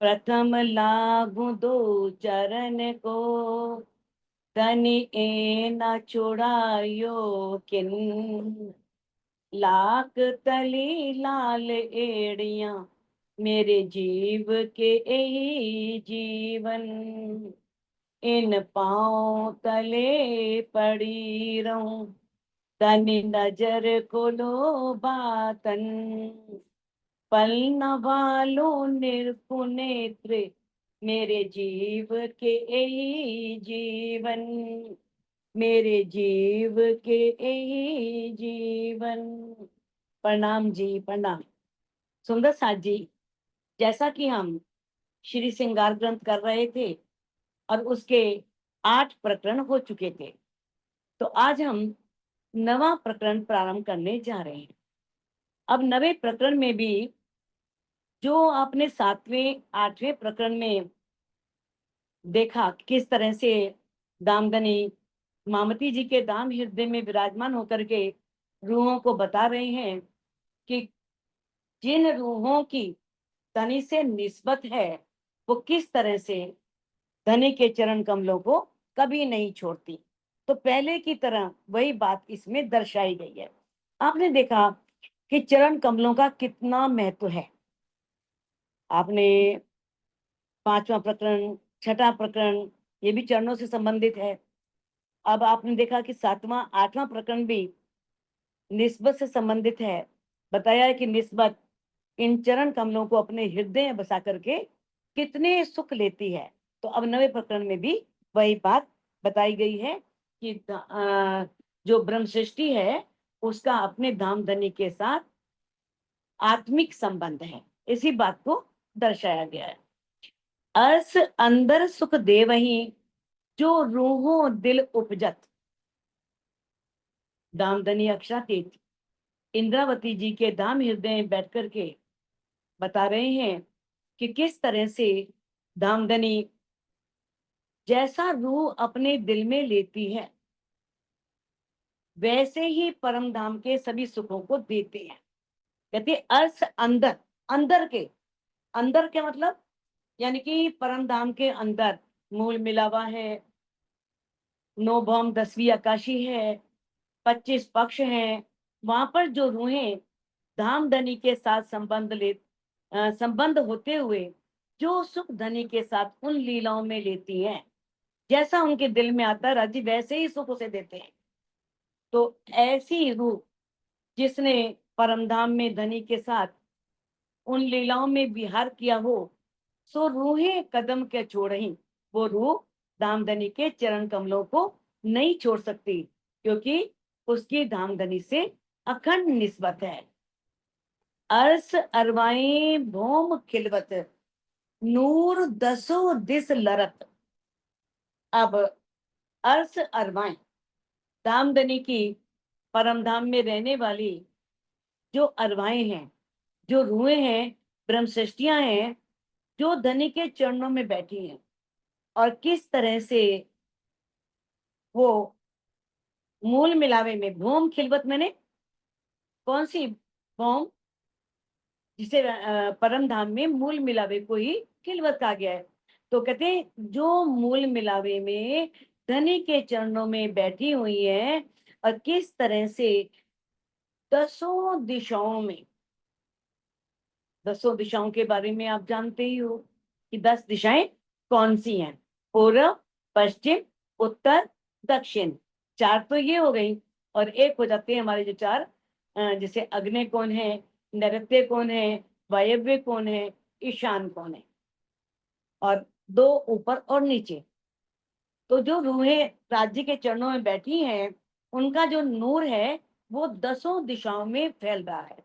प्रथम लागू दो चरण को, तनि ए न छुड़ायो किन। लाख तली लाल एड़ियां, मेरे जीव के यही जीवन। इन पांव तले पड़ी रहूं, तनि नजर खोलो बातन। पल न वालो निर्कुनेत्र, मेरे जीव के यही जीवन। मेरे जीव के यही जीवन। प्रणाम जी, प्रणाम। सुंदर साथ जी, जैसा कि हम श्री श्रृंगार ग्रंथ कर रहे थे और उसके 8 प्रकरण हो चुके थे, तो आज हम 9वां प्रकरण प्रारंभ करने जा रहे हैं। अब 9वें प्रकरण में भी जो आपने 7वें 8वें प्रकरण में देखा किस तरह से दामदनी मामती जी के दाम हृदय में विराजमान होकर के रूहों को बता रहे हैं कि जिन रूहों की धनी से निस्बत है वो किस तरह से धनी के चरण कमलों को कभी नहीं छोड़ती। तो पहले की तरह वही बात इसमें दर्शाई गई है। आपने देखा कि चरण कमलों का कितना महत्व है। आपने 5वां प्रकरण, 6ठा प्रकरण, ये भी चरणों से संबंधित है। अब आपने देखा कि 7वां 8वां प्रकरण भी निस्बत से संबंधित है। बताया है कि निस्बत इन चरण कमलों को अपने हृदय में बसा करके कितने सुख लेती है। तो अब 9वें प्रकरण में भी वही बात बताई गई है कि जो ब्रह्म सृष्टि है उसका अपने धामधनी के साथ आत्मिक संबंध है। इसी बात को दर्शाया गया है। अर्स अंदर सुख दे वही, जो रूहों दिल उपजत। दामदनी अक्षरातीत इंद्रावती जी के दाम हृदय में बैठ करके बता रहे हैं कि किस तरह से दामदनी जैसा रूह अपने दिल में लेती है वैसे ही परम धाम के सभी सुखों को देते हैं। कहते अर्थ अंदर, अंदर के मतलब यानी कि परम धाम के अंदर मूल मिलावा है, 9 भौम 10वीं आकाशी है, 25 पक्ष हैं। वहां पर जो रूहें धामधनी के साथ संबंध होते हुए जो सुख धनी के साथ उन लीलाओं में लेती हैं, जैसा उनके दिल में आता है राजी वैसे ही सुख उसे देते हैं। तो ऐसी रूह जिसने परमधाम में धनी के साथ उन लीलाओं में विहार किया हो, सो रूहें कदम के छोड़ही, वो रूह धामधनी के चरण कमलों को नहीं छोड़ सकती, क्योंकि उसकी धामधनी से अखंड निस्बत है। अर्स अरवाएं भौम खिलवत, नूर दसो दिस लरत। अब अर्स अरवाएं धामधनी की परम धाम में रहने वाली जो अरवाएं हैं, जो रूहें हैं, ब्रह्म सृष्टियां हैं, जो धनी के चरणों में बैठी हैं और किस तरह से वो मूल मिलावे में भौम खिलवत, मैंने कौन सी भौम, जिसे परम धाम में मूल मिलावे को ही खिलवत कहा गया है। तो कहते हैं जो मूल मिलावे में धनी के चरणों में बैठी हुई है और किस तरह से दसों दिशाओं में, 10 दिशाओं के बारे में आप जानते ही हो कि 10 दिशाएं कौन सी हैं। पूर्व, पश्चिम, उत्तर, दक्षिण, 4 तो ये हो गई और एक हो जाते हैं हमारे जो 4, जैसे अग्नि कौन है, नैऋत्य कौन है, वायव्य कौन है, ईशान कौन है, और 2 ऊपर और नीचे। तो जो रूहें राज्य के चरणों में बैठी हैं उनका जो नूर है वो 10 दिशाओं में फैल रहा है।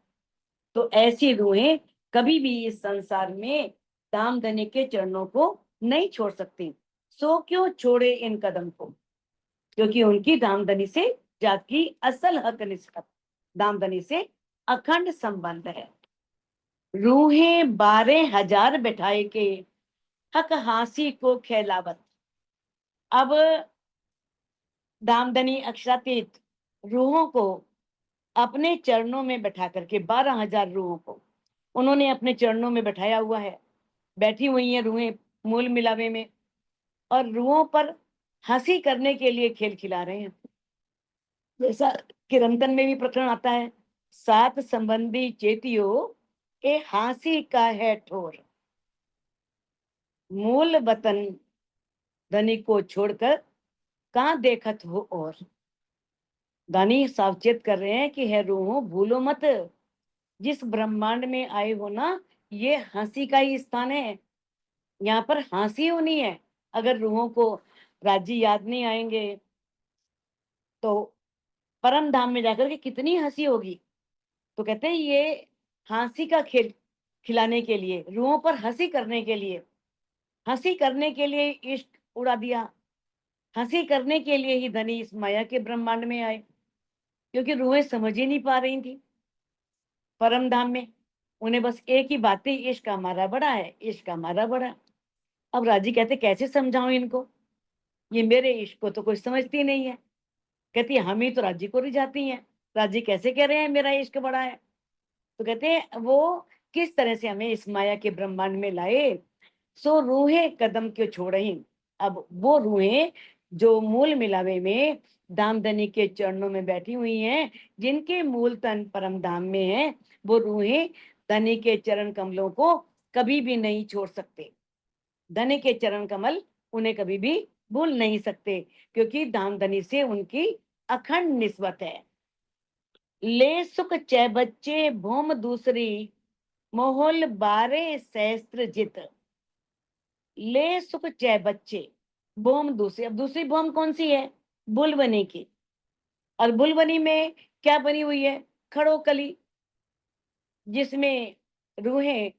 तो ऐसी रूहें कभी भी इस संसार में दामदनी के चरणों को नहीं छोड़ सकती। सो क्यों छोड़े इन कदम को, क्योंकि उनकी दामदनी से जात की असल हक निस्बत, दामदनी से अखंड संबंध है। रूहें 12,000 बैठाए के, हक हासी को खेलावत। अब दामदनी अक्षरातीत रूहों को अपने चरणों में बैठा करके, 12,000 रूहों को उन्होंने अपने चरणों में बैठाया हुआ है। बैठी हुई हैं रूहें मूल मिलावे में, और रूहों पर हंसी करने के लिए खेल खिला रहे हैं। जैसा किरंतन में भी प्रकरण आता है, सात संबंधी चेतियो ए हांसी का है ठोर, मूल वतन धनी को छोड़कर कहाँ देखत हो। और दानी सावचेत कर रहे हैं कि है रूहों, भूलो मत, जिस ब्रह्मांड में आए हो ना, ये हंसी का ही स्थान है, यहाँ पर हंसी होनी है। अगर रूहों को राजी याद नहीं आएंगे तो परम धाम में जाकर के कितनी हंसी होगी। तो कहते हैं ये हंसी का खेल खिलाने के लिए, रूहों पर हंसी करने के लिए, हंसी करने के लिए इश्क उड़ा दिया, हंसी करने के लिए ही धनी इस माया के ब्रह्मांड में आए, क्योंकि रूहें समझ ही नहीं पा रही थी परम धाम में। उन्हें बस एक ही बात थी, इश्क हमारा बड़ा है, इश्क हमारा बड़ा। अब राजी कहते कैसे समझाऊं इनको, ये मेरे इश्क को तो कोई समझती नहीं है। कहती है हम ही तो राजी को रिझाती हैं, राजी कैसे कह रहे हैं मेरा इश्क बड़ा है। तो कहते हैं वो किस तरह से हमें इस माया के ब्रह्मांड में लाए, सो रूहें कदम क्यों छोड़ही। अब वो रूहें जो मूल मिलावे में दामदनी के चरणों में बैठी हुई हैं, जिनके मूल तन परम धाम में है, वो रूहें धनी के चरण कमलों को कभी भी नहीं छोड़ सकते। धनी के चरण कमल उन्हें कभी भी भूल नहीं सकते, क्योंकि दामदनी से उनकी अखंड निस्बत है। ले सुख चे बच्चे भूम दूसरी, मोहल बारे सहस्त्र जित। ले सुख चे बच्चे, भूम दूसरी। अब दूसरी भूम कौन सी है, बुलबनी की। और बुलबनी में क्या बनी हुई है, खड़ोकली, जिसमें रूहें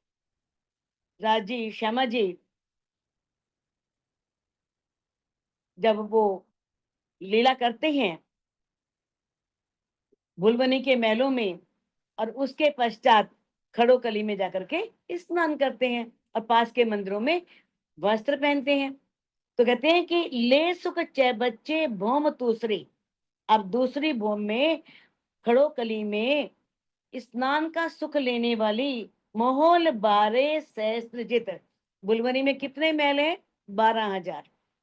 राजी श्यामा जी जब वो लीला करते हैं बुलबनी के महलों में, और उसके पश्चात खड़ोकली में जाकर के स्नान करते हैं और पास के मंदिरों में वस्त्र पहनते हैं। तो कहते हैं कि ले सुख चे बच्चे भौम दूसरी। अब दूसरी भौम में खड़ोकली में स्नान का सुख लेने वाली मोहोल 12 सहस्त्र जित। बुलवनी में कितने महल हैं, 12,000,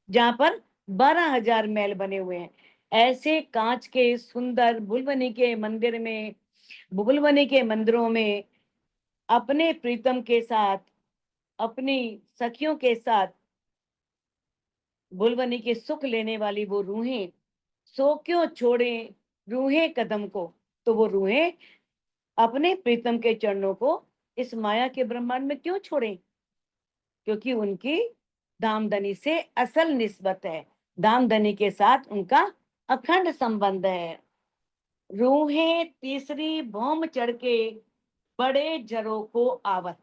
जहां पर 12,000 महल बने हुए हैं। ऐसे कांच के सुंदर बुलवनी के मंदिर में, बुलवनी के मंदिरों में अपने प्रीतम के साथ, अपनी सखियों के साथ बुलवनी के सुख लेने वाली वो रूहें सो क्यों छोड़े रूहें कदम को। तो वो रूहें अपने प्रीतम के चरणों को इस माया के ब्रह्मांड में क्यों छोड़े, क्योंकि उनकी दामदनी से असल निस्बत है, दामदनी के साथ उनका अखंड संबंध है। रूहें तीसरी भौम चढ़ के बड़े जरों को आवत।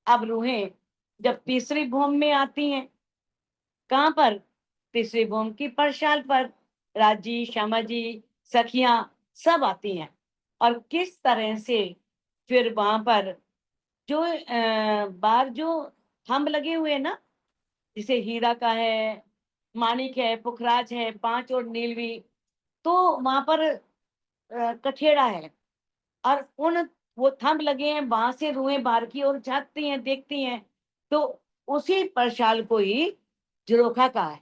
अब रूहें जब तीसरी भौम में आती हैं, कहां पर, तीसरी भौम की परशाल पर राजी श्यामा जी सखियां सब आती हैं। और किस तरह से फिर वहां पर जो बाहर जो थंब लगे हुए हैं ना, जैसे हीरा का है, माणिक है, पुखराज है, पांच और नीलवी, तो वहां पर कठेड़ा है, और उन वो थंब लगे हैं, वहां से रूहें बाहर की ओर झांकती हैं, देखती हैं। तो उसी परशाल को ही झरोखा कहा है,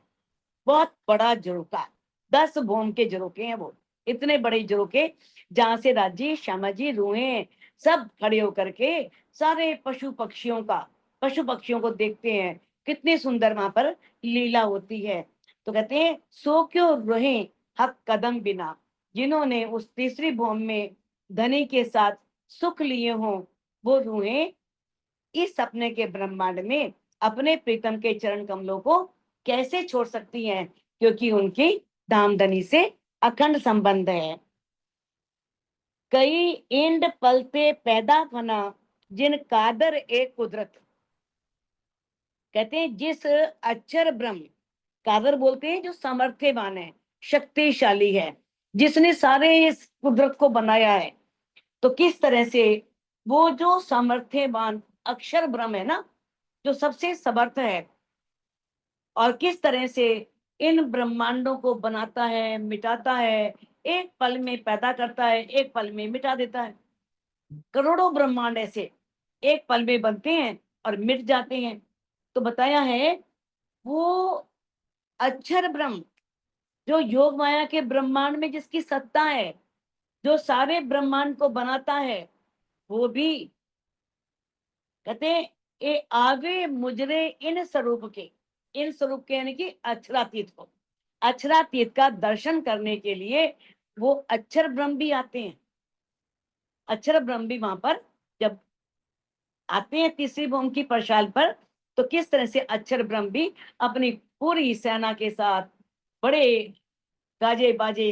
बहुत बड़ा झरोखा, 10 भौम के झरोखे हैं वो, इतने बड़े झरोखे, जहां से राजी श्यामा जी रूहें सब खड़े होकर के सारे पशु पक्षियों को देखते हैं। कितनी सुंदर वहां पर लीला होती है। तो कहते हैं सो क्यों रहे हक कदम बिना, जिन्होंने उस तीसरी भौम में धनी के साथ सुख लिए हों, वो रूहें इस सपने के ब्रह्मांड में अपने प्रीतम के चरण कमलों को कैसे छोड़ सकती हैं, क्योंकि उनकी धामधनी से अखंड संबंध है। कई इंड पलते पैदा फना, जिन कादर एक कुदरत। कहते हैं जिस अक्षर ब्रह्म, कादर बोलते हैं जो सामर्थ्यवान है, शक्तिशाली है, जिसने सारे इस कुदरत को बनाया है। तो किस तरह से वो जो सामर्थ्यवान अक्षर ब्रह्म है ना, जो सबसे समर्थ है, और किस तरह से इन ब्रह्मांडों को बनाता है, मिटाता है, एक पल में पैदा करता है, एक पल में मिटा देता है। करोड़ों ब्रह्मांड ऐसे एक पल में बनते हैं और मिट जाते हैं। तो बताया है वो अक्षर ब्रह्म, जो योग माया के ब्रह्मांड में जिसकी सत्ता है, जो सारे ब्रह्मांड को बनाता है, वो भी कहते हैं ये आगे मुजरे इन स्वरूप के, इन स्वरूप के यानी कि अक्षरातीत को, अक्षरातीत का दर्शन करने के लिए वो अक्षर ब्रह्म भी आते हैं। अक्षर ब्रह्म भी वहां पर जब आते हैं तीसरी भूमि की परशाल पर, तो किस तरह से अक्षर ब्रह्म भी अपनी पूरी सेना के साथ बड़े गाजे बाजे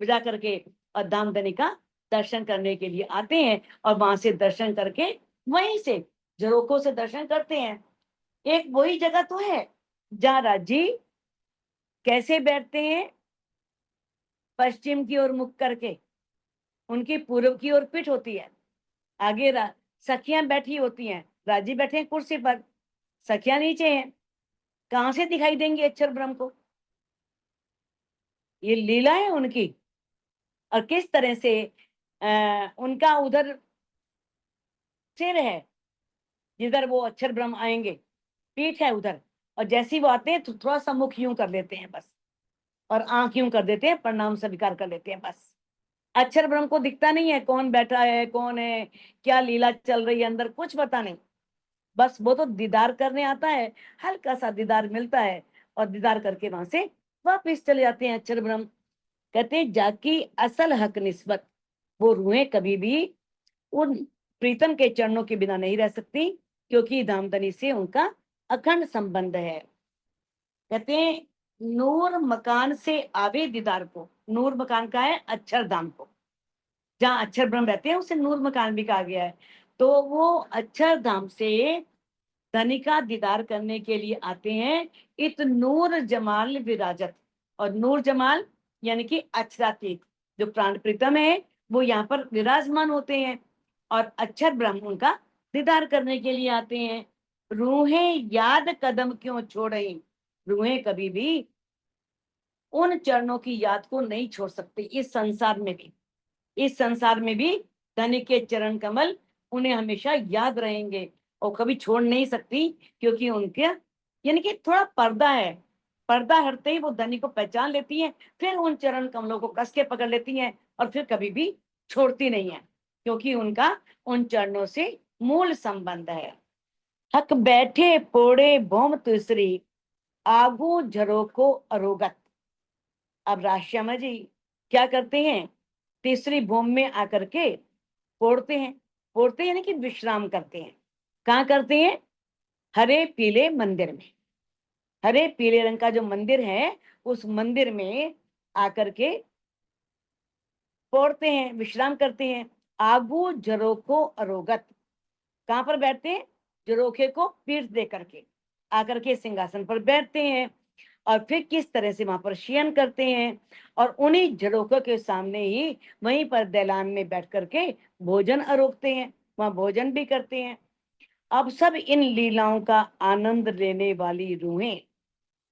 बजा करके और धामधनी का दर्शन करने के लिए आते हैं, और वहां से दर्शन करके वहीं से झरोखों से दर्शन करते हैं। एक वही जगह तो है जहाँ राजी कैसे बैठते हैं, पश्चिम की ओर मुख करके, उनकी पूर्व की ओर पीठ होती है, आगे सखियां बैठी होती हैं, राजी बैठे हैं कुर्सी पर, सखियां नीचे हैं। कहां से दिखाई देंगे अक्षर ब्रह्म को? ये लीला है उनकी। और किस तरह से उनका उधर सिर है जिधर वो अक्षर ब्रह्म आएंगे, पीठ है उधर, और जैसे ही वो आते हैं तो थोड़ा सा मुख यूं कर लेते हैं बस, और आंख यूं कर देते हैं, प्रणाम स्वीकार कर लेते हैं बस। अक्षर ब्रह्म को दिखता नहीं है कौन बैठा है, कौन है, क्या लीला चल रही है अंदर, कुछ पता नहीं। बस वो तो दीदार करने आता है, हल्का सा दीदार मिलता है, और दीदार करके वहां से वापिस चले जाते हैं अक्षर ब्रह्म। कहते हैं जाकी असल हक निस्बत, वो रूहें कभी भी उन प्रीतम के चरणों के बिना नहीं रह सकती, क्योंकि धामधनी से उनका अखंड संबंध है। कहते हैं नूर मकान से आवे दीदार को, नूर मकान का है अक्षरधाम को, जहाँ अक्षर ब्रह्म रहते हैं उसे नूर मकान भी कहा गया है। तो वो अक्षरधाम से धनी का दीदार करने के लिए आते हैं। इत नूर जमाल विराजत, और नूर जमाल यानी कि अक्षरातीत जो प्राण प्रीतम है वो यहाँ पर विराजमान होते हैं, और अक्षर ब्रह्म उनका दीदार करने के लिए आते हैं। रूहें याद कदम क्यों छोड़े, रूहें कभी भी उन चरणों की याद को नहीं छोड़ सकते। इस संसार में भी, इस संसार में भी धनी के चरण कमल उन्हें हमेशा याद रहेंगे और कभी छोड़ नहीं सकती, क्योंकि उनके यानी कि थोड़ा पर्दा है, पर्दा हटते ही वो धनी को पहचान लेती हैं, फिर उन चरण कमलों को कस के पकड़ लेती हैं, और फिर कभी भी छोड़ती नहीं है, क्योंकि उनका उन चरणों से मूल संबंध है। हक बैठे पोड़े भौम तुसरी, आगू झरोको अरोगत। अब राश्यामा जी क्या करते हैं, तीसरी भूमि में आकर के पोड़ते हैं, पोड़ते यानी कि विश्राम करते हैं। कहाँ करते हैं? हरे पीले मंदिर में, हरे पीले रंग का जो मंदिर है उस मंदिर में आकर के पोड़ते हैं, विश्राम करते हैं। आगू झरोको अरोगत, कहाँ पर बैठते हैं? झरोखे को पीठ दे करके आकर के सिंहासन पर बैठते हैं, और फिर किस तरह से वहां पर शयन करते हैं, और उन्हीं झरोखों के सामने ही वहीं पर दैलान में बैठ करके भोजन अरोगते हैं, वहां भोजन भी करते हैं। अब सब इन लीलाओं का आनंद लेने वाली रूहें,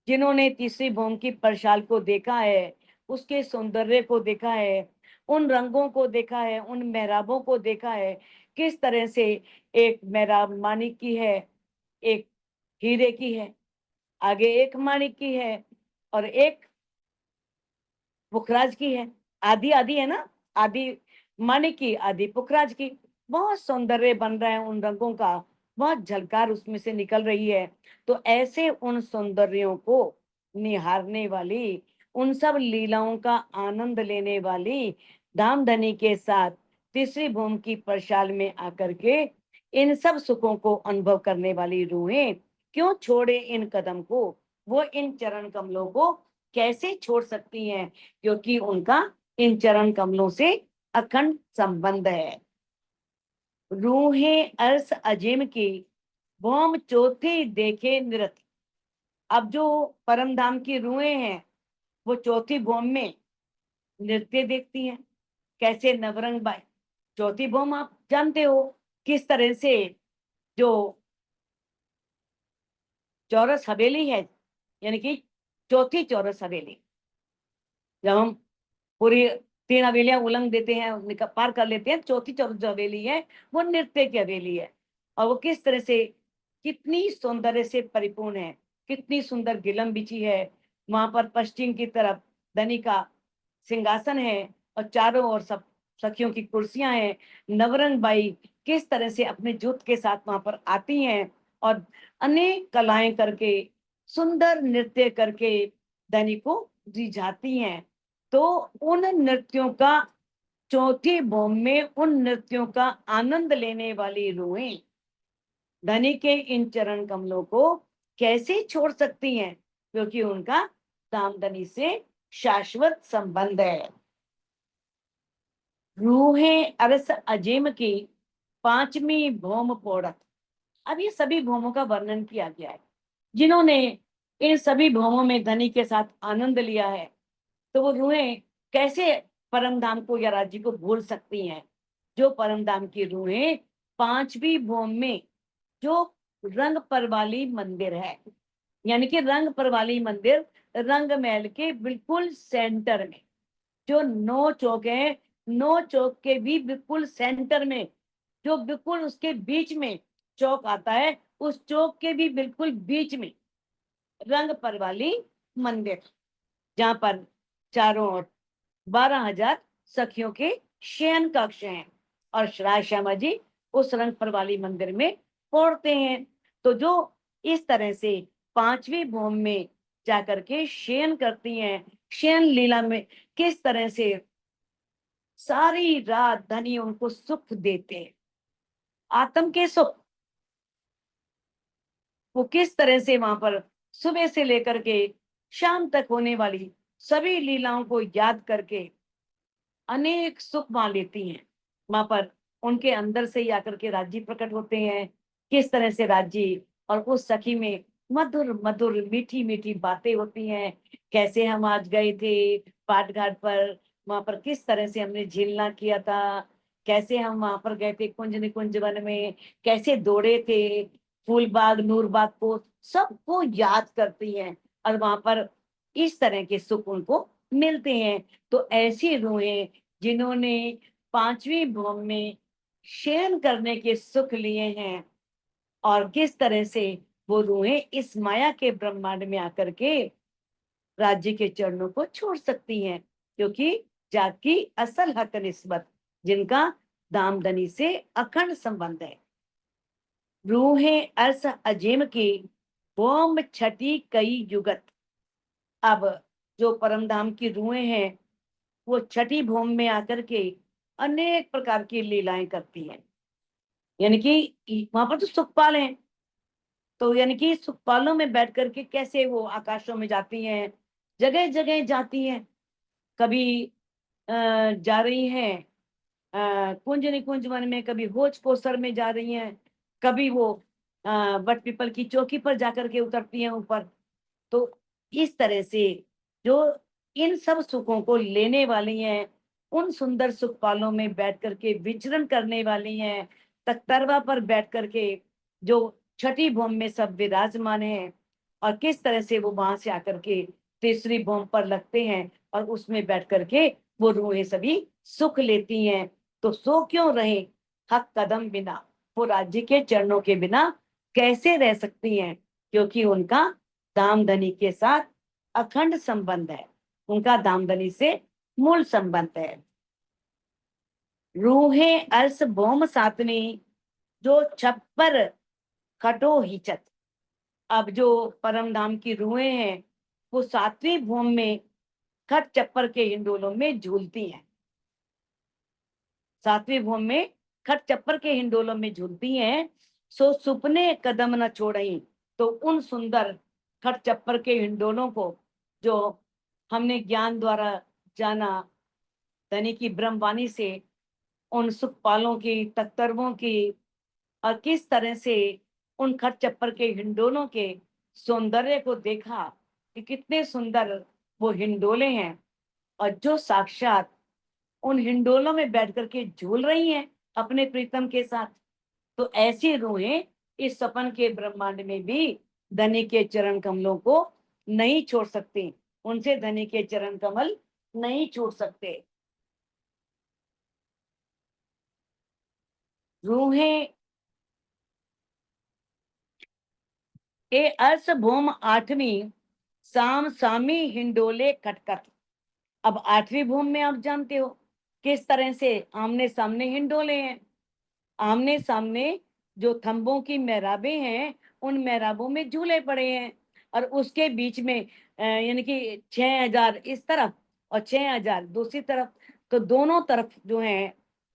जिन्होंने तीसरी भूमि की परशाल को देखा है, उसके सौंदर्य को देखा है, उन रंगों को देखा है, उन मेहराबों को देखा है, किस तरह से एक मेहराब मानिक की है, एक हीरे की है, आगे एक मानिक की है, और एक पुखराज की है। आधी आधी है ना, आधी मानिक की, आधी पुखराज की। बहुत सौंदर्य बन रहा है उन रंगों का, बहुत झलकार उसमें से निकल रही है। तो ऐसे उन सौंदर्यों को निहारने वाली, उन सब लीलाओं का आनंद लेने वाली धामधनी के साथ तीसरी भूमि की परशाल में आकर के इन सब सुखों को अनुभव करने वाली रूहें क्यों छोड़े इन कदम को, वो इन चरण कमलों को कैसे छोड़ सकती हैं, क्योंकि उनका इन चरण कमलों से अखंड संबंध है। रूहें अर्श अजीम की भौम चौथी देखे नृत। अब जो परम धाम की रूहें हैं वो चौथी भौम में नृत्य देखती हैं, कैसे नवरंग बाई। चौथी भौम आप जानते हो किस तरह से, जो चौरस हवेली है, यानी कि चौथी चौरस हवेली। जब हम पूरी 3 हवेलियां उलंग देते हैं, पार कर लेते हैं, चौथी चौरस जो हवेली है वो नृत्य की हवेली है। और वो किस तरह से, कितनी सौंदर्य से परिपूर्ण है, कितनी सुंदर गिलम बिछी है। वहां पर पश्चिम की तरफ धनी का सिंहासन है और चारों ओर सब सखियों की कुर्सियां हैं। नवरंग बाई किस तरह से अपने जूत के साथ वहां पर आती हैं और अनेक कलाएं करके, सुंदर नृत्य करके धनी को रिझाती हैं। तो उन नृत्यों का, चौथी भौम में उन नृत्यों का आनंद लेने वाली रूहें धनी के इन चरण कमलों को कैसे छोड़ सकती हैं, क्योंकि उनका दामदनी से शाश्वत संबंध है। रूहें अरस अजेम की 5वीं भौम पोड़त। अब ये सभी भौमों का वर्णन किया गया है। जिन्होंने इन सभी भौमों में धनी के साथ आनंद लिया है, तो वो रूहें कैसे परम धाम को या राज्य को भूल सकती हैं। जो परम धाम की रूहें 5वीं भौम में, जो रंग परवाली मंदिर है, यानी कि रंग परवाली मंदिर रंग महल के बिल्कुल सेंटर में, जो 9 चौक है, 9 चौक के भी बिल्कुल सेंटर में, जो बिल्कुल उसके बीच में चौक आता है, उस चौक के भी बिल्कुल बीच में रंग परवाली मंदिर, जहां पर चारों ओर 12,000 सखियों के शयन कक्ष हैं। और राय श्यामा जी उस रंग परवाली मंदिर में पढ़ते हैं। तो जो इस तरह से 5वीं भौम में जाकर के शयन करती हैं, शयन लीला में किस तरह से सारी रात धनी उनको सुख देते हैं, आत्म के सुख, वो किस तरह से वहां पर सुबह से लेकर के शाम तक होने वाली सभी लीलाओं को याद करके अनेक सुख वहां लेती हैं। वहां पर उनके अंदर से ही आकर के राजी प्रकट होते हैं। किस तरह से राजी और उस सखी में मधुर मधुर मीठी मीठी बातें होती हैं। कैसे हम आज गए थे पाट घाट पर, वहां पर किस तरह से हमने झीलना किया था, कैसे हम वहां पर गए थे कुंज निकुंज वन में, कैसे दौड़े थे फूलबाग नूरबाग को, सबको याद करती हैं। और वहां पर इस तरह के सुख उनको मिलते हैं। तो ऐसी रूहें जिन्होंने 5वीं भौम में शयन करने के सुख लिए हैं, और किस तरह से वो रूहें इस माया के ब्रह्मांड में आकर के राज्य के चरणों को छोड़ सकती हैं, क्योंकि जाकी असल हक निस्बत, जिनका दामदनी से अखंड संबंध है। रूहें अर्स अजीम की भौम छठी कई युगत। अब जो परम धाम की रूहें हैं, वो छठी भौम में आकर के अनेक प्रकार की लीलाएं करती हैं। यानी कि वहां पर तो सुखपाल हैं, तो यानी कि सुखपालों में बैठ करके कैसे वो आकाशों में जाती हैं, जगह जगह जाती हैं। कभी जा रही हैं कुंज निकुंज वन में, कभी होच कोसर में जा रही हैं, कभी वो बट पीपल की चौकी पर जाकर के उतरती हैं ऊपर। तो इस तरह से जो इन सब सुखों को लेने वाली हैं, उन सुंदर सुखपालों में बैठ करके विचरण करने वाली हैं, तख्तरवा पर बैठ करके जो छठी भौम में सब विराजमान हैं, और किस तरह से वो वहां से आकर के तीसरी भौम पर लगते हैं और उसमें बैठ करके वो रूहें सभी सुख लेती हैं। तो सो क्यों रहे हक कदम बिना, वो राज्य के चरणों के बिना कैसे रह सकती हैं, क्योंकि उनका दामदनी के साथ अखंड संबंध है, उनका दामदनी से मूल संबंध है। रूहें अर्स भौम सातनी जो छप्पर खटो हिचत। अब जो परम धाम की रूहें हैं, वो 7वीं भौम में खट चप्पर के हिंडोलों में झूलती हैं। 7वीं भौम में खट चप्पर के हिंडोलों में झूलती हैं। सो सुपने कदम न छोड़ई। तो उन सुंदर खट चप्पर के हिंडोलों को, जो हमने ज्ञान द्वारा जाना धनी की ब्रह्मवाणी से, उन सुखपालों की तख्तरवों की, और किस तरह से उन खट चप्पर के हिंडोलों के सौंदर्य को देखा कि कितने सुंदर वो हिंडोले हैं, और जो साक्षात उन हिंडोलों में बैठ करके झूल रही हैं अपने प्रीतम के साथ। तो ऐसी रूहें इस सपन के ब्रह्मांड में भी धनी के चरण कमलों को नहीं छोड़ सकती, उनसे धनी के चरण कमल नहीं छूट सकते। रूहें ए अर्स भूम आठवीं, साम सामी हिंडोले खटखट। अब आठवीं भूम में आप जानते हो किस तरह से आमने सामने हिंडोले हैं। आमने सामने जो थंबों की मेहराबें हैं, उन मेहराबों में झूले पड़े हैं, और उसके बीच में यानी कि 6,000 इस तरफ और 6,000 दूसरी तरफ, तो दोनों तरफ जो हैं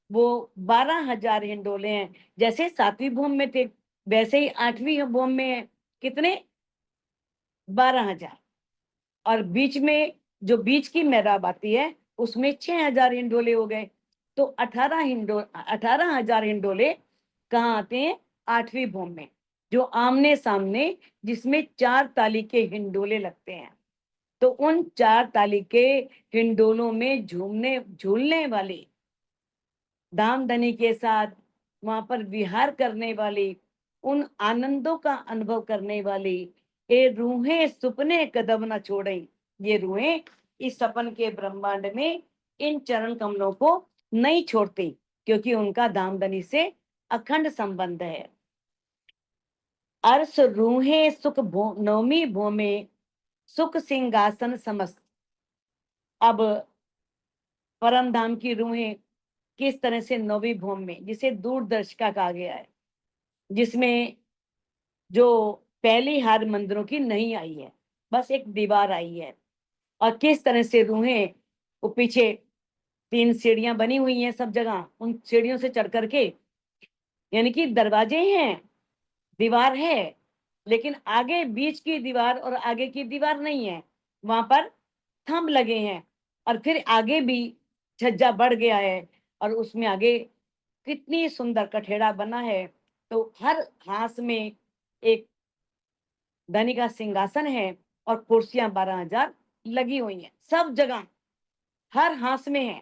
वो 12,000 हिंडोले हैं। जैसे सातवीं भूम में थे वैसे ही आठवीं भूम में है। कितने? 12,000। और बीच में जो बीच की मेहराब आती है उसमें 6,000 हिंडोले हो गए। तो 18,000 हिंडोले कहाँ आते हैं? आठवीं भूम में, जो आमने सामने जिसमें 4 ताली के हिंडोले लगते हैं। तो उन 4 ताली के हिंडोलों में झूलने वाली, धामधनी के साथ वहां पर विहार करने वाली, उन आनंदों का अनुभव करने वाली, ये रूहें सुपने कदम न छोड़े। ये रूहें इस सपन के ब्रह्मांड में इन चरण कमलों को नहीं छोड़ती, क्योंकि उनका धामधनी से अखंड संबंध है। अर्स रूहें सुख नवमी भूमि, सुख सिंहासन समस्त। अब परम धाम की रूहें किस तरह से नौवीं भूमि में, जिसे दूरदर्शिका कहा गया है, जिसमें जो पहली हार मंदिरों की नहीं आई है, बस एक दीवार आई है। और किस तरह से रूहें, वो पीछे 3 सीढ़ियां बनी हुई हैं सब जगह, उन सीढ़ियों से चढ़ करके, यानी कि दरवाजे हैं, दीवार है, लेकिन आगे बीच की दीवार और आगे की दीवार नहीं है, वहां पर थंब लगे हैं। और फिर आगे भी छज्जा बढ़ गया है, और उसमें आगे कितनी सुंदर कठेड़ा बना है। तो हर हाथ में एक धनी का सिंहासन है, और कुर्सियां 12,000 लगी हुई हैं सब जगह, हर हाथ में है।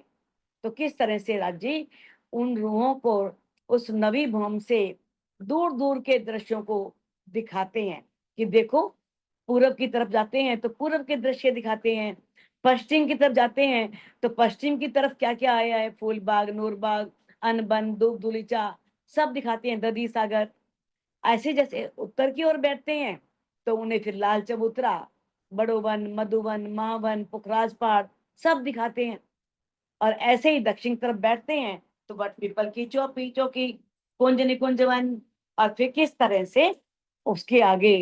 तो किस तरह से राज्य उन रूहों को उस नवी भूम से दूर दूर के दृश्यों को दिखाते हैं, कि देखो, पूरब की तरफ जाते हैं तो पूरब के दृश्य दिखाते हैं, पश्चिम की तरफ जाते हैं तो पश्चिम की तरफ क्या क्या आया है, फूल बाग, नूर बाग, अनबन, दूब दुलीचा, सब दिखाते हैं, दधी सागर। ऐसे जैसे उत्तर की ओर बैठते हैं तो उन्हें फिर लाल चबूतरा, बड़ोवन, मधुवन, महावन, पुखराज पहाड़ सब दिखाते हैं। और ऐसे ही दक्षिण तरफ बैठते हैं तो वट पीपल की चौपी चौकी, कुंज निकुंज वन। और फिर किस तरह से उसके आगे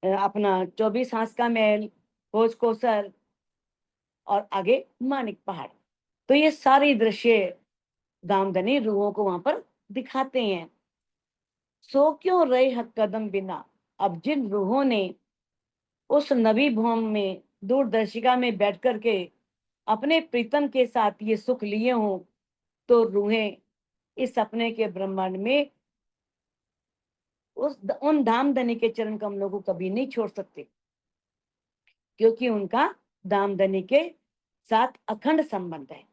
अपना 24 हांस का महल, भोज कोसर, और आगे मानिक पहाड़। तो ये सारे दृश्य दामदनी रूहों को वहां पर दिखाते हैं। सो क्यों रहे हक कदम बिना। अब जिन रूहों ने उस नवी भूम में दूरदर्शिका में बैठ करके अपने प्रीतम के साथ ये सुख लिए हों, तो रूहें इस सपने के ब्रह्मांड में उन धामधनी के चरण कमलों को कभी नहीं छोड़ सकते, क्योंकि उनका धामधनी के साथ अखंड संबंध है।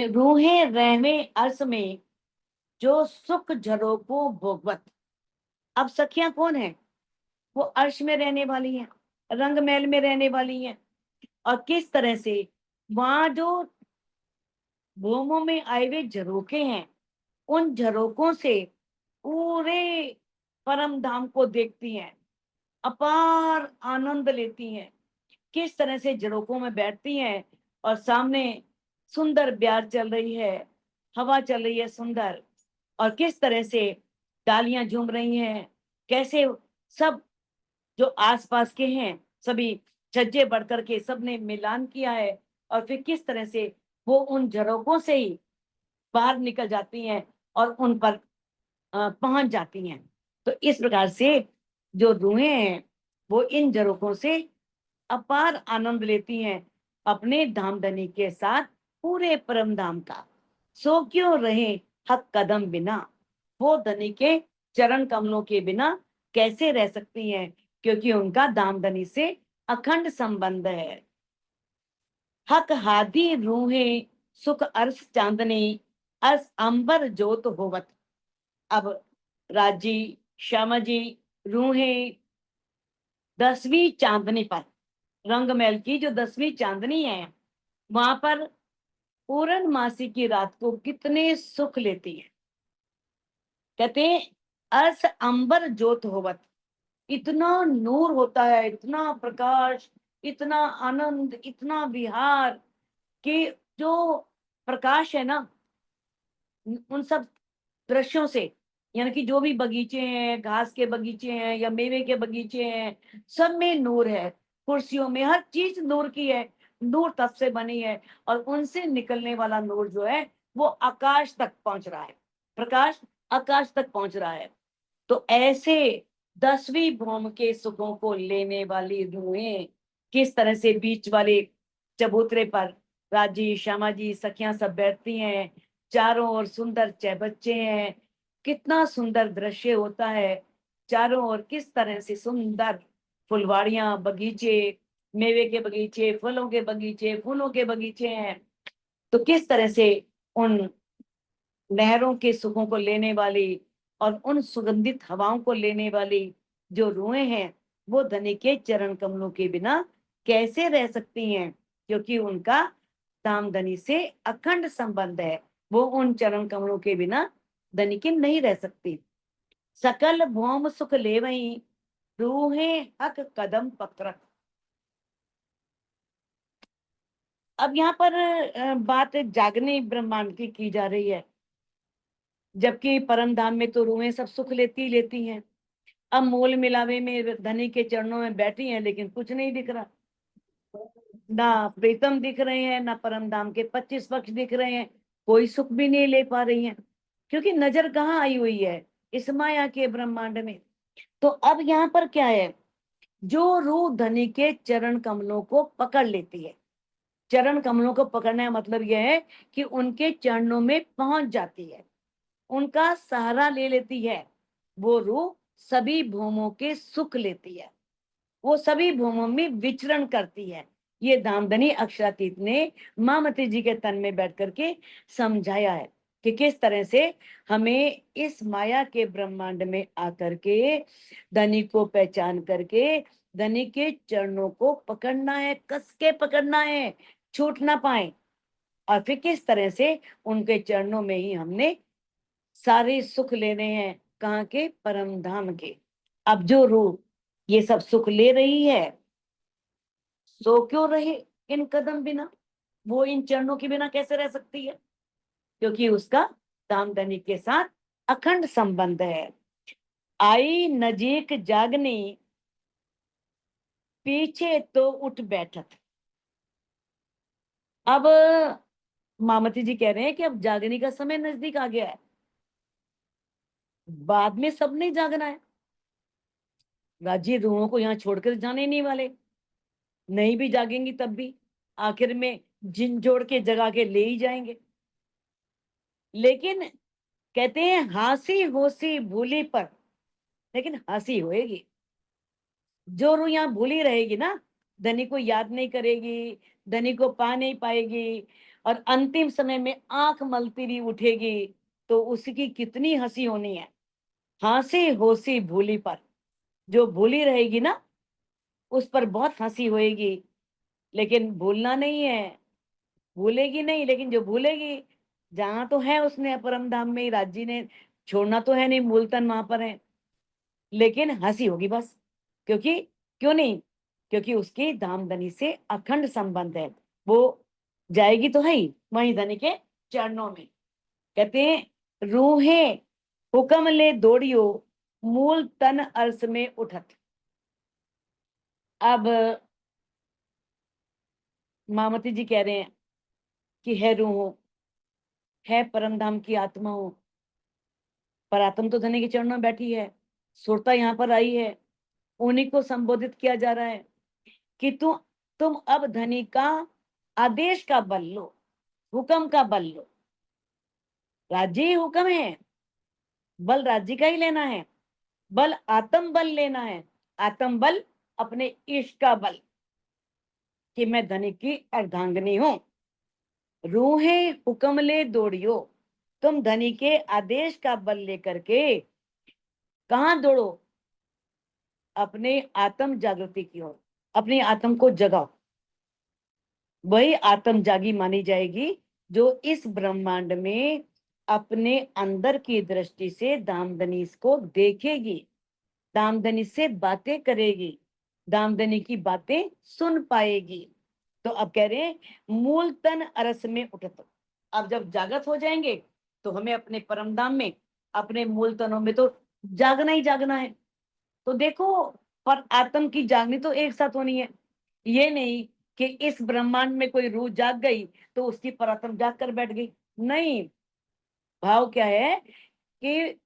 रूहें रहवे अर्श में, जो सुख झरोको भोगवत। अब सखियां कौन है? वो अर्श में रहने वाली हैं, रंग महल में रहने वाली हैं। और किस तरह से वहां जो भूमों में आए हुए झरोखे हैं, उन झरोकों से पूरे परम धाम को देखती हैं, अपार आनंद लेती हैं। किस तरह से झरोकों में बैठती हैं और सामने सुंदर ब्यार चल रही है, हवा चल रही है सुंदर, और किस तरह से डालियां झूम रही हैं, कैसे सब जो आसपास के हैं सभी छज्जे बढ़ करके सबने मिलान किया है, और फिर किस तरह से वो उन झरोकों से ही बाहर निकल जाती हैं और उन पर पहुंच जाती हैं। तो इस प्रकार से जो रूहें हैं वो इन झरोकों से अपार आनंद लेती हैं अपने धामधनी के साथ, पूरे परम धाम का। सो क्यों रहे हक कदम बिना। वो धनी के चरण कमलों के बिना कैसे रह सकती हैं, क्योंकि उनका धामधनी से अखंड संबंध है। हक हादी रूहें सुख अर्श चांदनी, अर्श अंबर जोत होवत। अब राजी, श्यामा जी, रूहें 10वीं चांदनी पर, रंग महल की जो 10वीं चांदनी है, वहां पर पूर्णमासी की रात को कितने सुख लेती है। कहते हैं अर्स अंबर ज्योत होवत, इतना नूर होता है, इतना प्रकाश, इतना आनंद, इतना विहार, कि जो प्रकाश है ना उन सब दृश्यों से, यानी कि जो भी बगीचे हैं, घास के बगीचे हैं या मेवे के बगीचे हैं, सब में नूर है। कुर्सियों में हर चीज नूर की है, नूर तब से बनी है, और उनसे निकलने वाला नूर जो है वो आकाश तक पहुंच रहा है, प्रकाश आकाश तक पहुंच रहा है। तो ऐसे 10वीं भौम के सुखों को लेने वाली रूहें किस तरह से बीच वाले चबूतरे पर राजी श्यामा जी सखियां सब बैठती हैं, चारों ओर सुंदर चहबच्चे हैं, कितना सुंदर दृश्य होता है। चारों ओर किस तरह से सुंदर फुलवाड़ियां, बगीचे, मेवे के बगीचे, फलों के बगीचे, फूलों के बगीचे हैं। तो किस तरह से उन लहरों के सुखों को लेने वाली और उन सुगंधित हवाओं को लेने वाली जो रूहें हैं, वो धनी के चरण कमलों के बिना कैसे रह सकती हैं, क्योंकि उनका दामदनी से अखंड संबंध है। वो उन चरण कमलों के बिना धनी के नहीं रह सकती। सकल भौम सुख ले वही, रूहें हक कदम पकड़त। अब यहाँ पर बात जागने ब्रह्मांड की जा रही है, जबकि परम धाम में तो रूहें सब सुख लेती लेती हैं। अब मोल मिलावे में धनी के चरणों में बैठी हैं, लेकिन कुछ नहीं दिख रहा, ना प्रीतम दिख रहे हैं, ना परम धाम के 25 पक्ष दिख रहे हैं, कोई सुख भी नहीं ले पा रही हैं, क्योंकि नजर कहाँ आई हुई है इस माया के ब्रह्मांड में। तो अब यहाँ पर क्या है, जो रूह धनी के चरण कमलों को पकड़ लेती है, चरण कमलों को पकड़ने का मतलब यह है कि उनके चरणों में पहुंच जाती है, उनका सहारा ले लेती है, वो रूह सभी भूमों के सुख लेती है, वो सभी भूमों में विचरण करती है। ये दामदनी अक्षरातीत ने मामती जी के तन में बैठ करके समझाया है कि किस तरह से हमें इस माया के ब्रह्मांड में आकर के धनी को पहचान करके धनी के चरणों को पकड़ना है, कस के पकड़ना है, छूट ना पाए, और फिर किस तरह से उनके चरणों में ही हमने सारे सुख लेने हैं, कहाँ के, परम धाम के। अब जो रूह ये सब सुख ले रही है, सो क्यों रहे इन कदम बिना, वो इन चरणों के बिना कैसे रह सकती है, क्योंकि उसका दामदनी के साथ अखंड संबंध है। आई नजीक जागनी, पीछे तो उठ बैठत। अब मामती जी कह रहे हैं कि अब जागने का समय नजदीक आ गया है, बाद में सब नहीं जागना है, राजी रूहों को यहाँ छोड़कर जाने नहीं वाले, नहीं भी जागेंगी तब भी आखिर में जिन जोड़ के जगा के ले ही जाएंगे। लेकिन कहते हैं हंसी होसी भूली पर, लेकिन हंसी होएगी, जो रू यहाँ भूली रहेगी ना, धनी को याद नहीं करेगी, धनी को पा नहीं पाएगी, और अंतिम समय में आंख मलती भी उठेगी, तो उसकी कितनी हंसी होनी है। हंसी होसी भूली पर, जो भूली रहेगी ना उस पर बहुत हंसी होएगी, लेकिन भूलना नहीं है, भूलेगी नहीं, लेकिन जो भूलेगी, जहां तो है उसने परम धाम में ही, राज्य ने छोड़ना तो है नहीं, मूलतन वहां पर है, लेकिन हंसी होगी बस। क्योंकि क्यों नहीं, क्योंकि उसकी धामधनी से अखंड संबंध है, वो जाएगी तो है ही वही धनी के चरणों में। कहते हैं रूहें हुक्म ले दौड़ियो, मूल तन अर्श में उठत। अब मामती जी कह रहे हैं कि है रूह, है परम धाम की आत्मा हो, पर आत्म तो धनी के चरणों में बैठी है, सुरता यहाँ पर आई है, उन्हीं को संबोधित किया जा रहा है कि तुम अब धनी का आदेश का बल लो, हुक्म का बल लो। राज्य ही हुक्म है, बल राज्य का ही लेना है, बल आत्म बल लेना है, आत्म बल अपने ईश का बल, कि मैं धनी की अर्धांगिनी हूं। रूहें हुक्म ले दौड़ियो, तुम धनी के आदेश का बल लेकर के कहाँ दौड़ो, अपने आत्म जागृति की ओर, अपनी आत्म को जगाओ। वही आत्म जागी मानी जाएगी जो इस ब्रह्मांड में अपने अंदर की दृष्टि से दामदनी को देखेगी, दामदनी से बातें करेगी, दामदनी की बातें सुन पाएगी। तो अब कह रहे हैं मूल तन अरस में उठत। अब जब जागृत हो जाएंगे तो हमें अपने परम धाम में, अपने मूल तनों में तो जागना ही जागना है। तो देखो, पर आत्म की जागनी तो एक साथ होनी है। ये नहीं कि इस ब्रह्मांड में कोई रूह जाग गई तो उसकी परात्म जाग कर बैठ गई। नहीं, भाव क्या है कि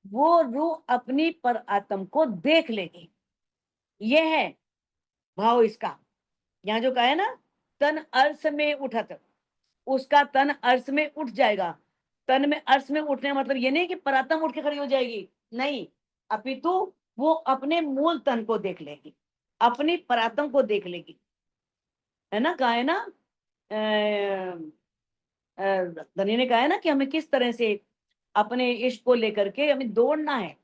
वो रूह अपनी पर आत्म को देख लेगी। ये है भाव इसका। यहाँ जो कहा है ना, तन अर्श में उठत, उसका तन अर्श में उठ जाएगा। तन में अर्श में उठने का मतलब ये नहीं कि परात्म उठ के खड़ी हो जाएगी, नहीं, अपितु वो अपने मूल तन को देख लेगी, अपनी परात्म को देख लेगी। है ना, कहा है ना, धनी ने कहा है ना कि हमें किस तरह से अपने इश्क को लेकर के हमें दौड़ना है।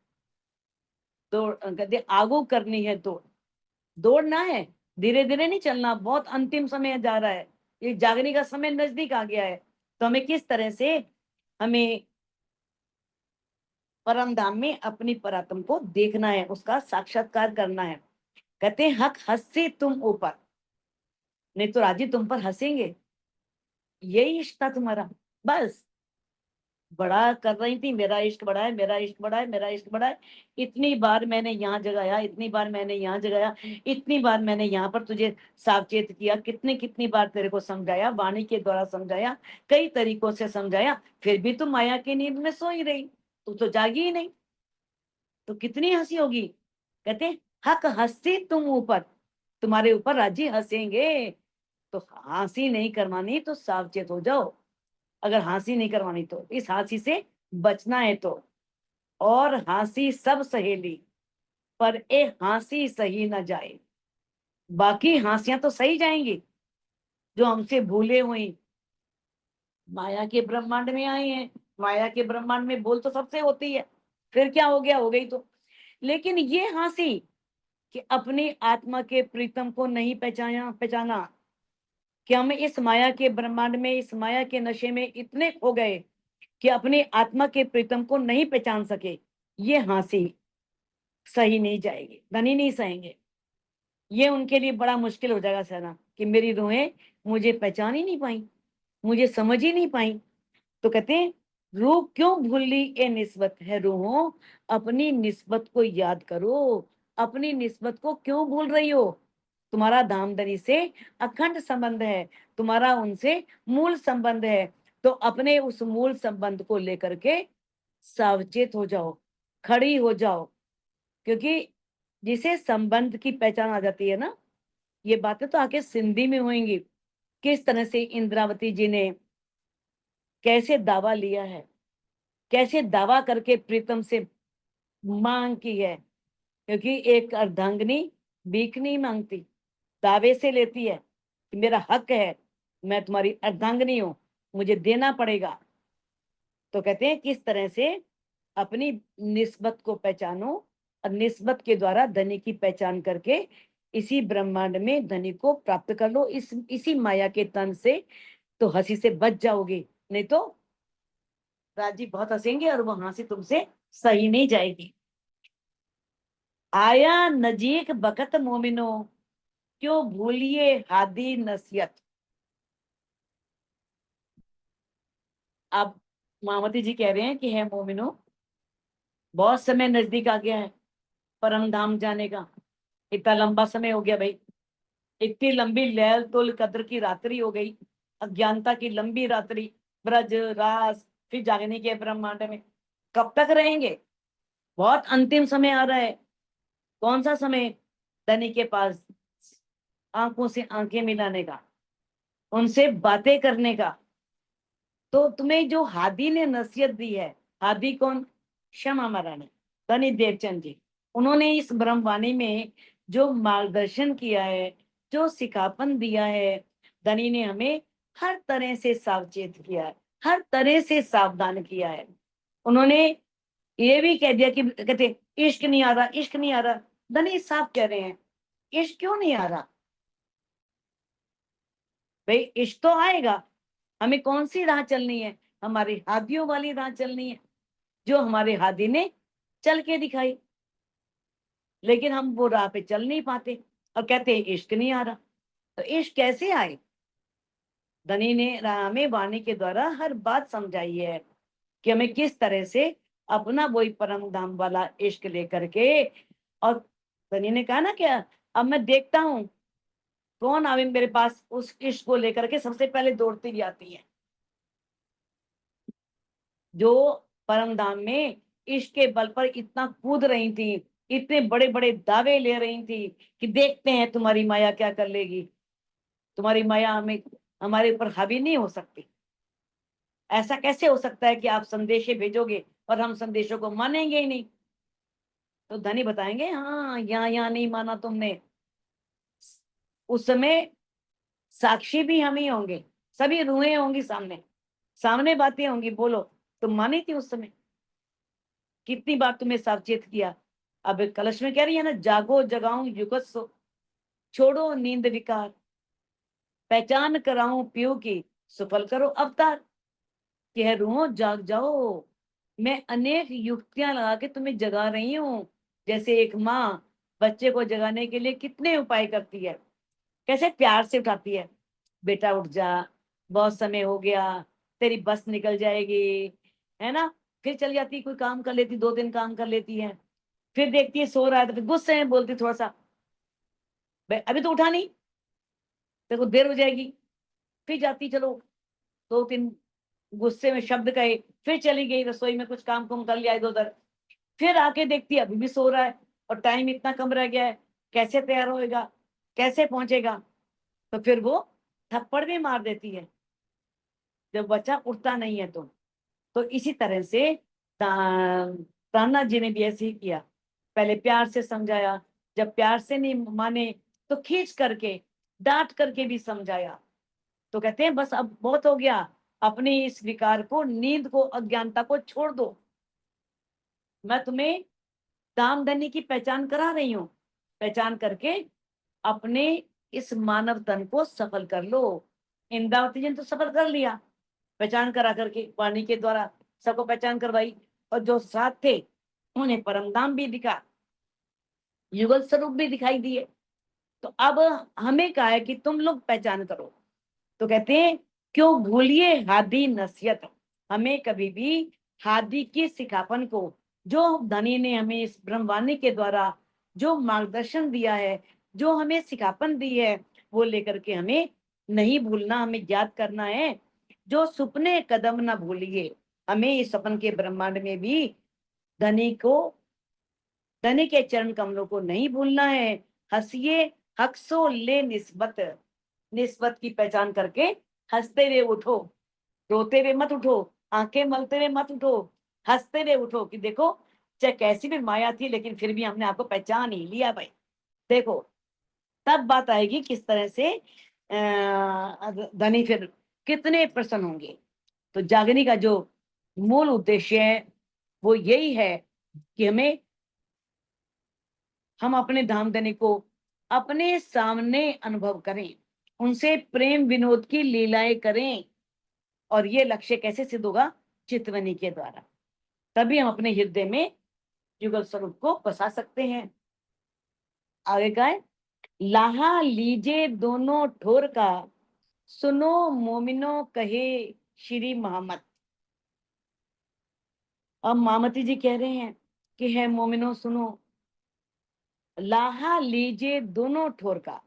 दौड़ कहते आगू करनी है, दौड़ना है, धीरे धीरे नहीं चलना। बहुत अंतिम समय जा रहा है, ये जागने का समय नजदीक आ गया है। तो हमें किस तरह से हमें परम धाम में अपनी परात्म को देखना है, उसका साक्षात्कार करना है। कहते हैं हक हंसे तुम ऊपर, नहीं तो राजी तुम पर हंसेंगे। यही इश्क था तुम्हारा, बस। बड़ा कर रही थी, मेरा इश्क बड़ा है, मेरा इश्क बड़ा है, मेरा इश्क बड़ा है। इतनी बार मैंने यहाँ जगाया, इतनी बार मैंने यहाँ जगाया, इतनी बार मैंने यहाँ पर तुझे सावचेत किया, कितनी कितनी बार तेरे को समझाया, वाणी के द्वारा समझाया, कई तरीकों से समझाया, फिर भी तुम माया की नींद में सो ही रही, तू तो जागी ही नहीं। तो कितनी हंसी होगी। कहते हक हंसी तुम ऊपर, तुम्हारे ऊपर राजी हंसेंगे। तो हंसी नहीं करवानी तो सावचेत हो जाओ। अगर हंसी नहीं करवानी तो इस हंसी से बचना है तो। और हंसी सब सहेली, पर ए हंसी सही ना जाए। बाकी हंसियां तो सही जाएंगी जो हमसे भूले हुई माया के ब्रह्मांड में आई हैं। माया के ब्रह्मांड में भूल तो सबसे होती है, फिर क्या हो गया, हो गई तो। लेकिन ये हंसी कि अपनी आत्मा के प्रीतम को नहीं पहचाना पहचाना, कि हम इस माया के ब्रह्मांड में, इस माया के नशे में इतने खो गए कि अपनी आत्मा के प्रीतम को नहीं पहचान सके। ये हंसी सही नहीं जाएगी, धनी नहीं सहेंगे। ये उनके लिए बड़ा मुश्किल हो जाएगा सहना कि मेरी रूहें मुझे पहचान ही नहीं पाई, मुझे समझ ही नहीं पाई। तो कहते हैं रूह क्यों भूली ए निस्बत है रूहों, अपनी निस्बत को याद करो। अपनी निस्बत को क्यों भूल रही हो। तुम्हारा धामधनी से अखंड संबंध है, तुम्हारा उनसे मूल संबंध है। तो अपने उस मूल संबंध को लेकर के सावचेत हो जाओ, खड़ी हो जाओ। क्योंकि जिसे संबंध की पहचान आ जाती है ना, ये बातें तो आके सिंधी में होंगी। किस तरह से इंद्रावती जी ने कैसे दावा लिया है, कैसे दावा करके प्रीतम से मांग की है। क्योंकि एक अर्धांगिनी भीख नहीं मांगती, दावे से लेती है कि मेरा हक है, मैं तुम्हारी अर्धांगिनी हूं, मुझे देना पड़ेगा। तो कहते हैं किस तरह से अपनी निस्बत को पहचानो, और निस्बत के द्वारा धनी की पहचान करके इसी ब्रह्मांड में धनी को प्राप्त कर लो, इसी माया के तन से। तो हंसी से बच जाओगे, नहीं तो राजी बहुत हंसेंगे और वो हंसी तुमसे सही नहीं जाएगी। आया नजीक बकत मोमिनो, क्यों भूलिए हादी नसीहत। अब मामती जी कह रहे हैं कि है मोमिनो, बहुत समय नजदीक आ गया है परम धाम जाने का। इतना लंबा समय हो गया भाई, इतनी लंबी लैल तुल कद्र की रात्रि हो गई, अज्ञानता की लंबी रात्रि, ब्रज रास, फिर जागने के ब्रह्मांड में कब तक रहेंगे। बहुत अंतिम समय आ रहा है। कौन सा समय, धनी के पास आंखों से आंखें मिलाने का, उनसे बातें करने का। तो तुम्हें जो हादी ने नसीहत दी है, हादी कौन, श्यामा महारानी, धनी देवचंद जी, उन्होंने इस ब्रह्मवाणी में जो मार्गदर्शन किया है, जो सिखापन दिया है, धनी ने हमें हर तरह से सावचेत किया है, हर तरह से सावधान किया है। उन्होंने ये भी कह दिया कि कहते इश्क नहीं आ रहा, इश्क नहीं आ रहा। धनी साहब कह रहे हैं इश्क क्यों नहीं आ रहा? भाई इश्क तो आएगा, हमें कौन सी राह चलनी है? हमारी हादियों वाली राह चलनी है, जो हमारे हादी ने चल के दिखाई। लेकिन हम वो राह पे चल नहीं पाते और कहते हैं इश्क नहीं आ रहा। तो इश्क कैसे आए? धनी ने हमें वाणी के द्वारा हर बात समझाई है कि हमें किस तरह से अपना वही परम धाम वाला इश्क लेकर के। और धनी ने कहा ना क्या, अब मैं देखता हूँ कौन आवे मेरे पास उस इश्क को लेकर के सबसे पहले दौड़ती भी आती है, जो परम धाम में इश्क के बल पर इतना कूद रही थी, इतने बड़े बड़े दावे ले रही थी कि देखते हैं तुम्हारी माया क्या कर लेगी, तुम्हारी माया हमें हमारे ऊपर हावी नहीं हो सकती। ऐसा कैसे हो सकता है कि आप संदेशे भेजोगे और हम संदेशों को मानेंगे ही नहीं? तो धनी बताएंगे हाँ यहाँ यहाँ नहीं माना तुमने, उस समय साक्षी भी हम ही होंगे, सभी रूहें होंगी सामने, सामने बातें होंगी, बोलो तुम मानी थी उस समय? कितनी बार तुम्हें सावचेत किया। अब कलश में कह रही है ना, जागो जगाऊं युगत सो, छोड़ो नींद विकार, पहचान कराऊं पीऊ की, सुफल करो अवतार। कह रूहो जाग जाओ, मैं अनेक युक्तियां लगा के तुम्हें जगा रही हूँ। जैसे एक माँ बच्चे को जगाने के लिए कितने उपाय करती है, कैसे प्यार से उठाती है, बेटा उठ जा, बहुत समय हो गया, तेरी बस निकल जाएगी, है ना। फिर चली जाती, कोई काम कर लेती, 2 दिन काम कर लेती है, फिर देखती है सो रहा है तो फिर गुस्से में बोलती थोड़ा सा, अभी तो उठा नहीं, देखो देर हो जाएगी। फिर जाती, चलो 2 3 गुस्से में शब्द कहे, फिर चली गई रसोई में कुछ काम कुम कर लिया इधर उधर, फिर आके देखती है अभी भी सो रहा है और टाइम इतना कम रह गया है, कैसे तैयार होएगा, कैसे पहुंचेगा। तो फिर वो थप्पड़ भी मार देती है जब बच्चा उठता नहीं है तो इसी तरह से ताना जी ने भी ऐसे ही किया, पहले प्यार से समझाया, जब प्यार से नहीं माने तो खींच करके डांट करके भी समझाया। तो कहते हैं बस अब बहुत हो गया, अपने इस विकार को, नींद को, अज्ञानता को छोड़ दो, मैं तुम्हें दाम धनी की पहचान करा रही हूँ, पहचान करके अपने इस मानव तन को सफल कर लो। इंद्रावती जी ने तो सफल कर लिया, पहचान करा करके वाणी के द्वारा सबको पहचान करवाई, और जो साथ थे उन्हें परम धाम भी दिखा, युगल स्वरूप भी दिखाई दिए। तो अब हमें कहा है कि तुम लोग पहचान करो। तो कहते हैं क्यों भूलिए हादी नसीहत, हमें कभी भी हादी की सिखापन को, जो धनी ने हमें इस ब्रह्मवाणी के द्वारा जो मार्गदर्शन दिया है, जो हमें सिखापन दी है, वो लेकर के हमें नहीं भूलना, हमें याद करना है। जो सुपने कदम ना भूलिए, हमें इस सपन के ब्रह्मांड में भी धनी को, धनी के चरण कमलों को नहीं भूलना है। हंसिए हक्सो ले निस्बत, निस्बत की पहचान करके हंसते हुए उठो, रोते हुए मत उठो, आंखें मलते हुए मत उठो, हंसते हुए उठो कि देखो चाहे कैसी भी माया थी लेकिन फिर भी हमने आपको पहचान ही लिया भाई। देखो तब बात आएगी किस तरह से धनी फिर कितने प्रसन्न होंगे। तो जागने का जो मूल उद्देश्य है वो यही है कि हम अपने धाम धनी को अपने सामने अनुभव करें, उनसे प्रेम विनोद की लीलाएं करें। और ये लक्ष्य कैसे सिद्ध होगा? चितवनी के द्वारा, तभी हम अपने हृदय में युगल स्वरूप को बसा सकते हैं। आगे का है, लाहा लीजे दोनों ठोर का, सुनो मोमिनो कहे श्री मोहम्मद। अब मामती जी कह रहे हैं कि है मोमिनो सुनो, लाहा लीजे दोनों ठोर का,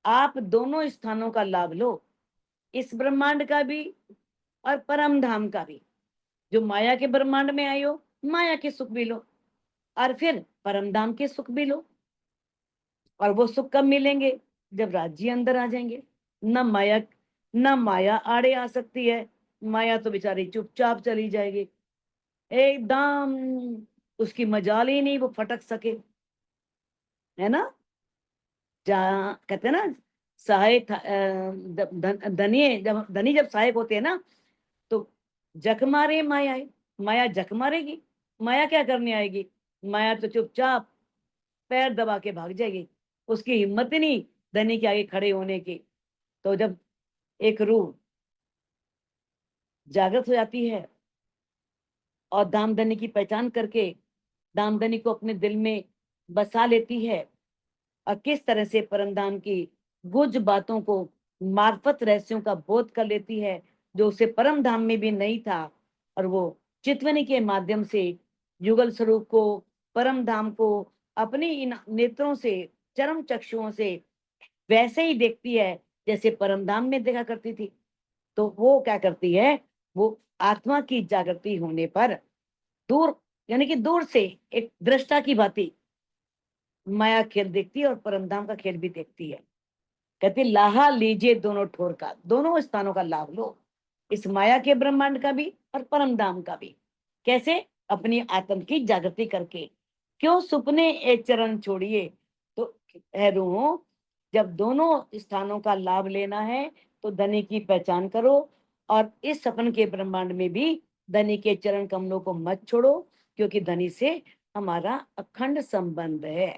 आप दोनों स्थानों का लाभ लो, इस ब्रह्मांड का भी और परम धाम का भी। जो माया के ब्रह्मांड में आए हो, माया के सुख भी लो, और फिर परम धाम के सुख भी लो। और वो सुख कब मिलेंगे? जब राज्य अंदर आ जाएंगे। न माया, न माया आड़े आ सकती है, माया तो बेचारी चुपचाप चली जाएगी, एकदम उसकी मजाल ही नहीं वो फटक सके, है ना। जहाँ कहते हैं ना सहायक धनी, जब धनी जब सहायक होते हैं ना तो जख मारे माया है, माया जख मारेगी, माया क्या करने आएगी? माया तो चुपचाप पैर दबा के भाग जाएगी, उसकी हिम्मत ही नहीं धनी के आगे खड़े होने की। तो जब एक रूह जागृत हो जाती है और दामदनी की पहचान करके दामदनी को अपने दिल में बसा लेती है, और किस तरह से परमधाम की गुज बातों को मार्फत रहस्यों का बोध कर लेती है, जो उसे परम धाम में भी नहीं था, और वो चितवनी के माध्यम से युगल स्वरूप को, परम धाम को अपनी इन नेत्रों से, चरम चक्षुओं से वैसे ही देखती है जैसे परम धाम में देखा करती थी। तो वो क्या करती है, वो आत्मा की जागृति होने पर दूर, यानी कि दूर से एक दृष्टा की भांति माया खेल देखती है और परमधाम का खेल भी देखती है। कहती लाहा लीजिए दोनों ठोर का, दोनों स्थानों का लाभ लो, इस माया के ब्रह्मांड का भी और परमधाम का भी। कैसे? अपनी आत्म की जागृति करके। क्यों सुपने एक चरण छोड़िए, तो है रूहों, जब दोनों स्थानों का लाभ लेना है तो धनी की पहचान करो, और इस सपन के ब्रह्मांड में भी धनी के चरण कमलों को मत छोड़ो, क्योंकि धनी से हमारा अखंड संबंध है।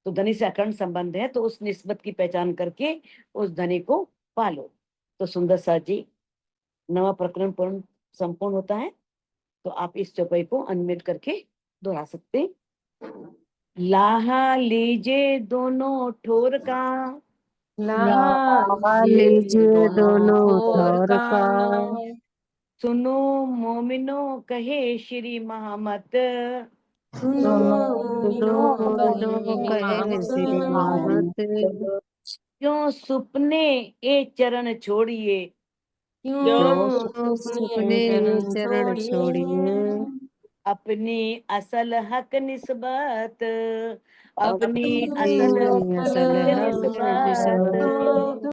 तो धनी से अखंड संबंध है, तो उस निस्बत की पहचान करके उस धनी को पालो। तो सुंदर सा जी नवा प्रकरण पूर्ण संपूर्ण होता है। तो आप इस चौपाई को अनम्यूट करके दोहरा सकते हैं। लाहा लीजे दोनों ठोर का, लाहा लीजिए दोनों ठोर का, सुनो मोमिनो कहे श्री महामत, सुनो मोमिनो कहे श्री महामत, क्यों सुपने ए चरण छोड़िए, क्यों सुपने चरण छोड़िए, अपनी असल हक निस्बत, अपनी अपनी असल असल हक हक निस्बत, निस्बत,